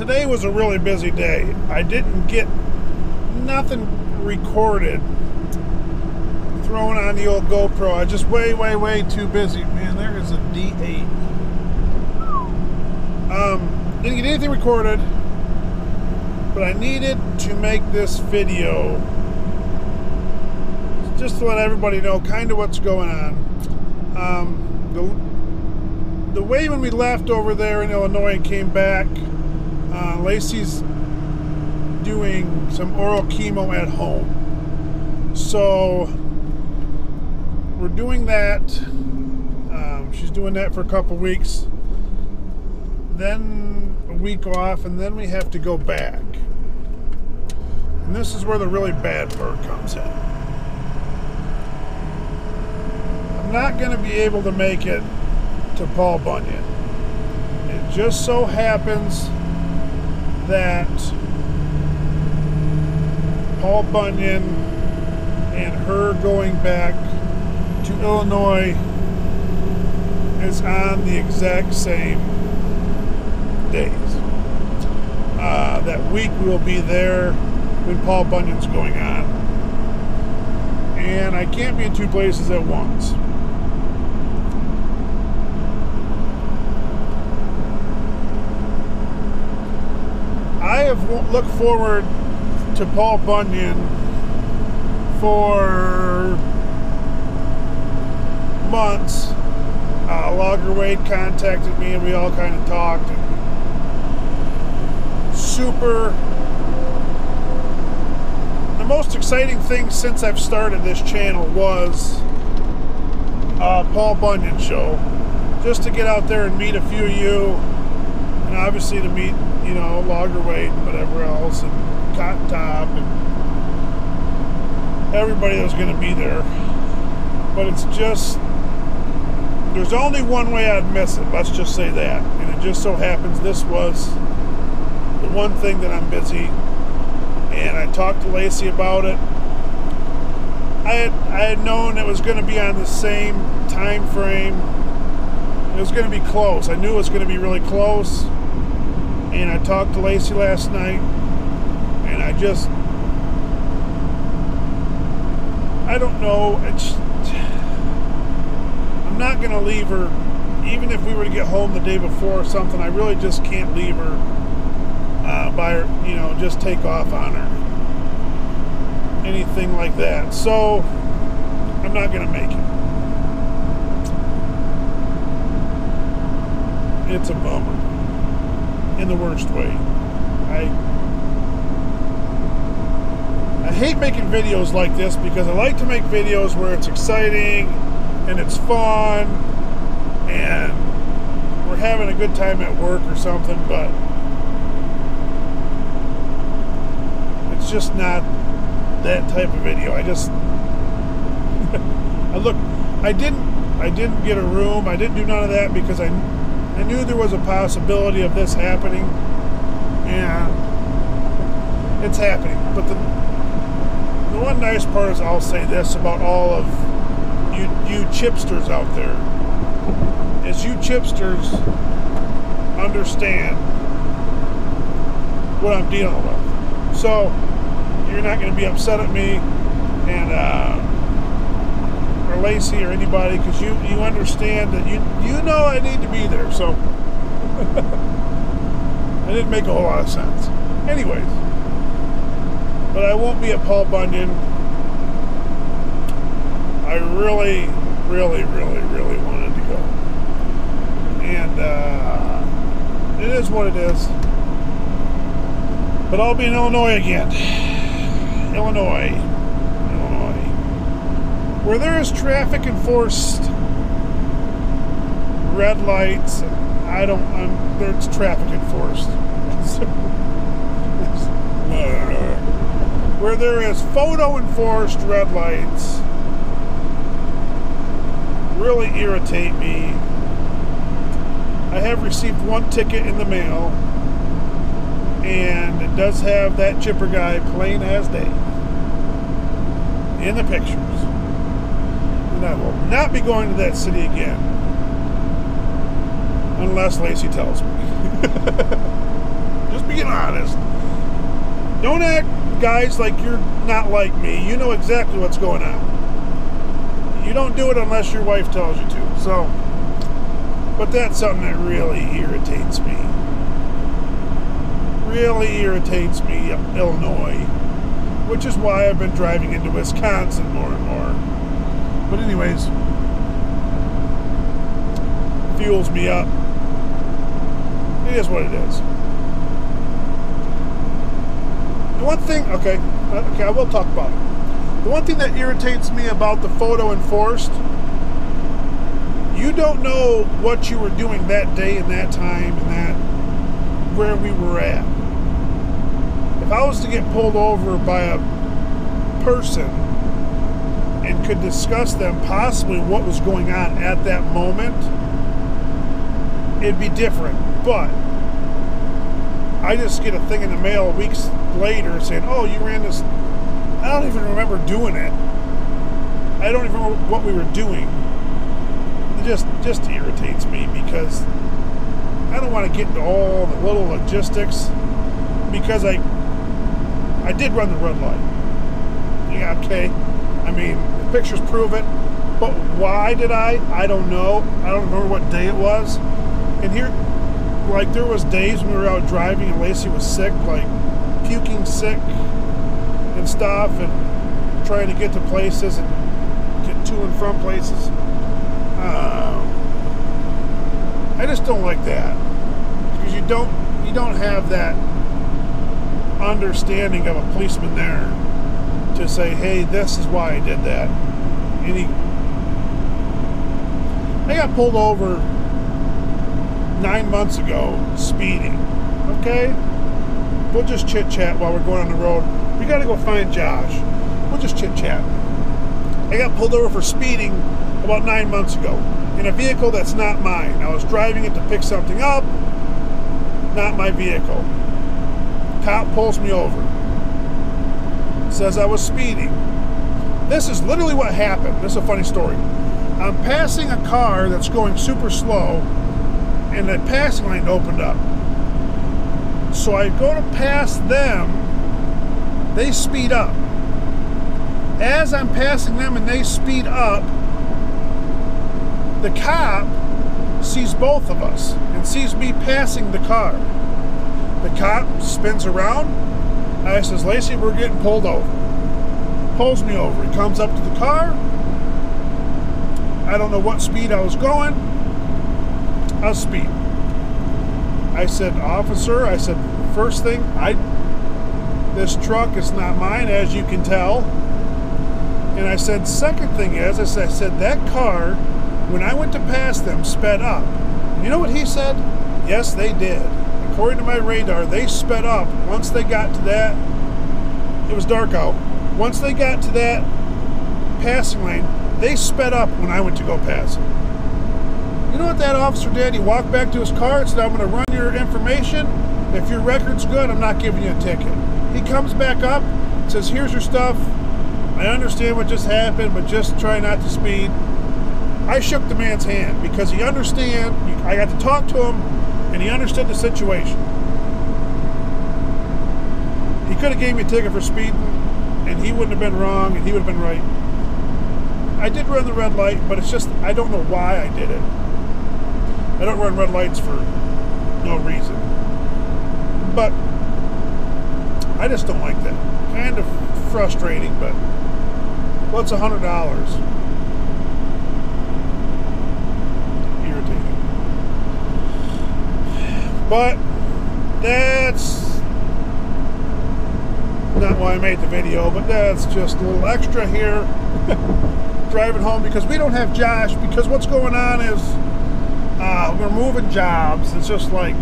today was a really busy day. I didn't get nothing recorded thrown on the old GoPro. I just way too busy. Man, there is a D8. Didn't get anything recorded, but I needed to make this video just to let everybody know kind of what's going on. The way when we left over there in Illinois and came back, Lacey's doing some oral chemo at home. So we're doing that. She's doing that for a couple weeks. Then a week off, and then we have to go back. And this is where the really bad part comes in. I'm not going to be able to make it to Paul Bunyan. It just so happens that Paul Bunyan and her going back to Illinois is on the exact same days. That week we will be there when Paul Bunyan's going on. And I can't be in two places at once. I have looked forward to Paul Bunyan for months. Logger Wade contacted me and we all kind of talked. And the most exciting thing since I've started this channel was Paul Bunyan Show. Just to get out there and meet a few of you, and obviously to meet, you know, Logger Wade and whatever else, and Cotton Top and everybody that was going to be there. But it's just, there's only one way I'd miss it, let's just say that. And it just so happens this was the one thing that I'm busy. And I talked to Lacey about it. I had known it was going to be on the same time frame. It was going to be close. I knew it was going to be really close. And I talked to Lacey last night. And I don't know. I'm not going to leave her. Even if we were to get home the day before or something, I really just can't leave her by her, you know, just take off on her. Anything like that. So, I'm not going to make it. It's a bummer. In the worst way. I hate making videos like this because I like to make videos where it's exciting and it's fun and we're having a good time at work or something, but it's just not that type of video. I didn't get a room. I didn't do none of that because I knew there was a possibility of this happening, and it's happening. But the one nice part is, I'll say this about all of you chipsters out there, is you chipsters understand what I'm dealing with. So you're not going to be upset at me and or Lacey or anybody, because you understand that you know I need to be there. So I didn't make a whole lot of sense. Anyways, but I won't be at Paul Bunyan. I really wanted to go, and it is what it is. But I'll be in Illinois again. Illinois, where there is traffic enforced red lights. There's traffic enforced. Where there is photo enforced red lights really irritate me. I have received one ticket in the mail, and it does have that chipper guy plain as day in the pictures. And I will not be going to that city again unless Lacey tells me. Just don't act, guys, like you're not like me. You know exactly what's going on. You don't do it unless your wife tells you to. So, but that's something that really irritates me. Really irritates me, Illinois. Which is why I've been driving into Wisconsin more and more. But anyways, fuels me up. It is what it is. The one thing, okay, I will talk about it. The one thing that irritates me about the photo enforced, you don't know what you were doing that day and that time and that where we were at. If I was to get pulled over by a person and could discuss them possibly what was going on at that moment, it'd be different. But I just get a thing in the mail weeks later saying, oh, you ran this. I don't even remember doing it. I don't even remember what we were doing. It just irritates me because I don't want to get into all the little logistics, because I did run the red light. Yeah, okay. I mean, the pictures prove it. But why did I don't know. I don't remember what day it was. And here, like, there was days when we were out driving and Lacey was sick, like puking sick and stuff, and trying to get to places and get to and from places. I just don't like that, because you don't have that understanding of a policeman there to say, hey, this is why I did that. And I got pulled over 9 months ago speeding. Okay, we'll just chit chat while we're going on the road. We got to go find Josh. We'll just chit chat. I got pulled over for speeding about 9 months ago in a vehicle that's not mine. I was driving it to pick something up, not my vehicle. Cop pulls me over, says I was speeding. This is literally what happened. This is a funny story. I'm passing a car that's going super slow, and the passing lane opened up. So I go to pass them, they speed up. As I'm passing them and they speed up, the cop sees both of us and sees me passing the car. The cop spins around. I says, Lacey, we're getting pulled over. Pulls me over. He comes up to the car. I don't know what speed I was going. I was speeding. I said, officer, I said, first thing, this truck is not mine, as you can tell. And I said, second thing is, I said, that car, when I went to pass them, sped up. And you know what he said? Yes, they did. According to my radar, they sped up. Once they got to that, it was dark out. Once they got to that passing lane, they sped up when I went to go pass them. You know what that officer did? He walked back to his car and said, I'm going to run your information. If your record's good, I'm not giving you a ticket. He comes back up, says, here's your stuff. I understand what just happened, but just try not to speed. I shook the man's hand because he understand. I got to talk to him, and he understood the situation. He could have gave me a ticket for speeding, and he wouldn't have been wrong, and he would have been right. I did run the red light, but it's just, I don't know why I did it. I don't run red lights for no reason. But I just don't like that. Kind of frustrating, but what's $100? Irritating. But that's not why I made the video, but that's just a little extra here. Driving home because we don't have Josh, because what's going on is we're moving jobs. It's just like,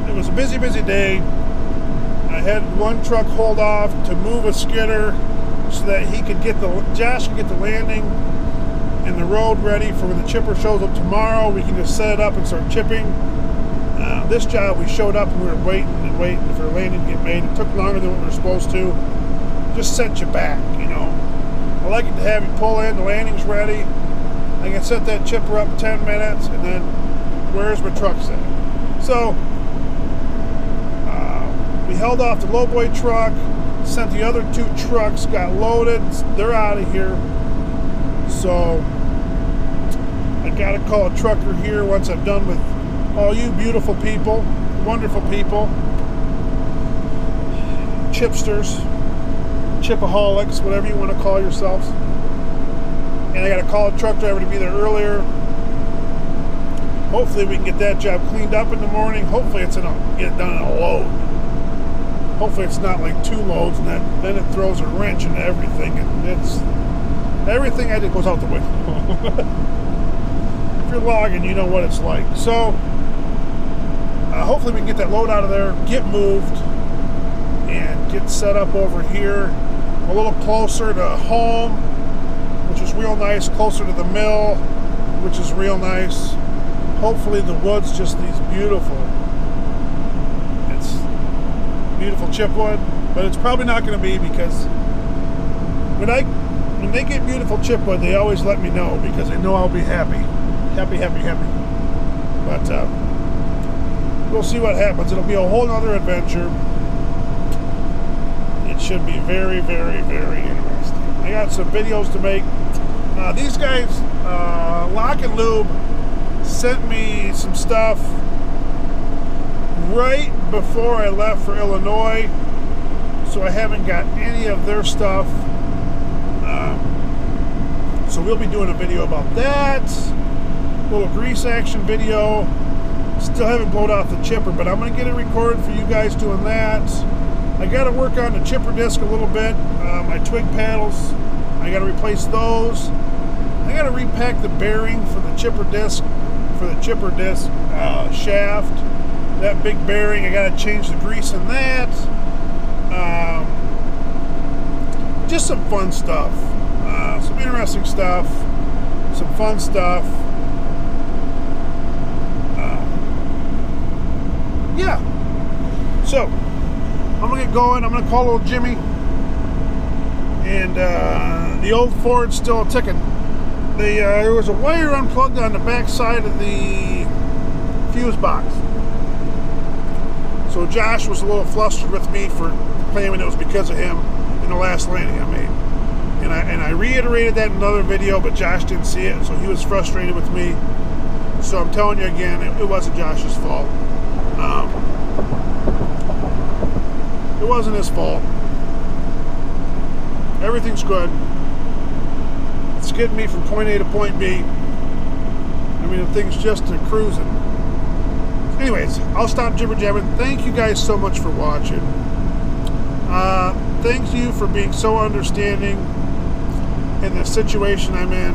it was a busy day. I had one truck hold off to move a skidder so that Josh could get the landing and the road ready for when the chipper shows up tomorrow. We can just set it up and start chipping. This job, we showed up and we were waiting for the landing to get made. It took longer than what we were supposed to. Just set you back, you know. I like it to have you pull in, the landing's ready. I can set that chipper up in 10 minutes, and then where's my truck at? So we held off the lowboy truck. Sent the other 2 trucks, got loaded. They're out of here. So I gotta call a trucker here once I'm done with all you beautiful people, wonderful people, chipsters, chipaholics, whatever you want to call yourselves. And I gotta call a truck driver to be there earlier. Hopefully we can get that job cleaned up in the morning. Hopefully it's get it done in a load. Hopefully it's not like 2 loads, and then it throws a wrench into everything, and it's everything I did goes out the window. If you're logging, you know what it's like. So hopefully we can get that load out of there, get moved, and get set up over here a little closer to home, which is real nice, closer to the mill, which is real nice. Hopefully the wood's just these beautiful, it's beautiful chipwood, but it's probably not going to be, because when they get beautiful chipwood, they always let me know, because they know I'll be happy. But we'll see what happens. It'll be a whole nother adventure. It should be very, very, very interesting. I got some videos to make. These guys, Lock and Lube, sent me some stuff right before I left for Illinois, so I haven't got any of their stuff. So we'll be doing a video about that. Little grease action video. Still haven't blowed off the chipper, but I'm going to get it recorded for you guys doing that. I got to work on the chipper disc a little bit. My twig paddles, I got to replace those. I got to repack the bearing for the chipper disc, shaft. That big bearing, I got to change the grease in that. Just some fun stuff. Some interesting stuff. Some fun stuff. Yeah. So, I'm going to get going. I'm going to call old Jimmy. And the old Ford's still ticking. There was a wire unplugged on the back side of the fuse box. So Josh was a little flustered with me for claiming it was because of him in the last landing I made. And I reiterated that in another video, but Josh didn't see it, so he was frustrated with me. So I'm telling you again, it wasn't Josh's fault. It wasn't his fault. Everything's good. It's getting me from point A to point B. I mean, the thing's just cruising. Anyways, I'll stop jibber-jabbing. Thank you guys so much for watching. Thank you for being so understanding in the situation I'm in.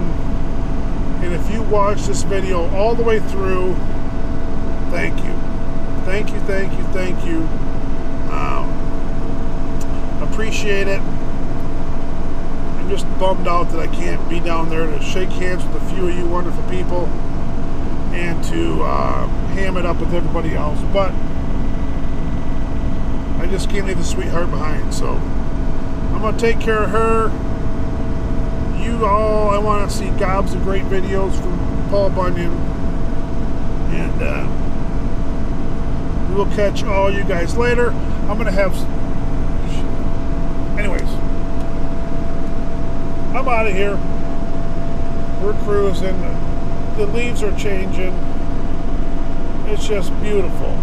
And if you watch this video all the way through, thank you. Thank you, thank you, thank you. Appreciate it. I'm just bummed out that I can't be down there to shake hands with a few of you wonderful people and to ham it up with everybody else. But I just can't leave the sweetheart behind, so I'm going to take care of her. You all, I want to see gobs of great videos from Paul Bunyan. And we will catch all you guys later. I'm going to have... Anyways, I'm out of here. We're cruising. The leaves are changing. It's just beautiful.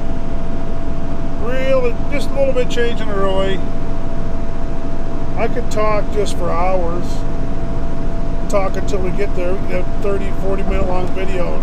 Really, just a little bit changing early. I could talk just for hours. Talk until we get there. We get a 30, 40 minute long video.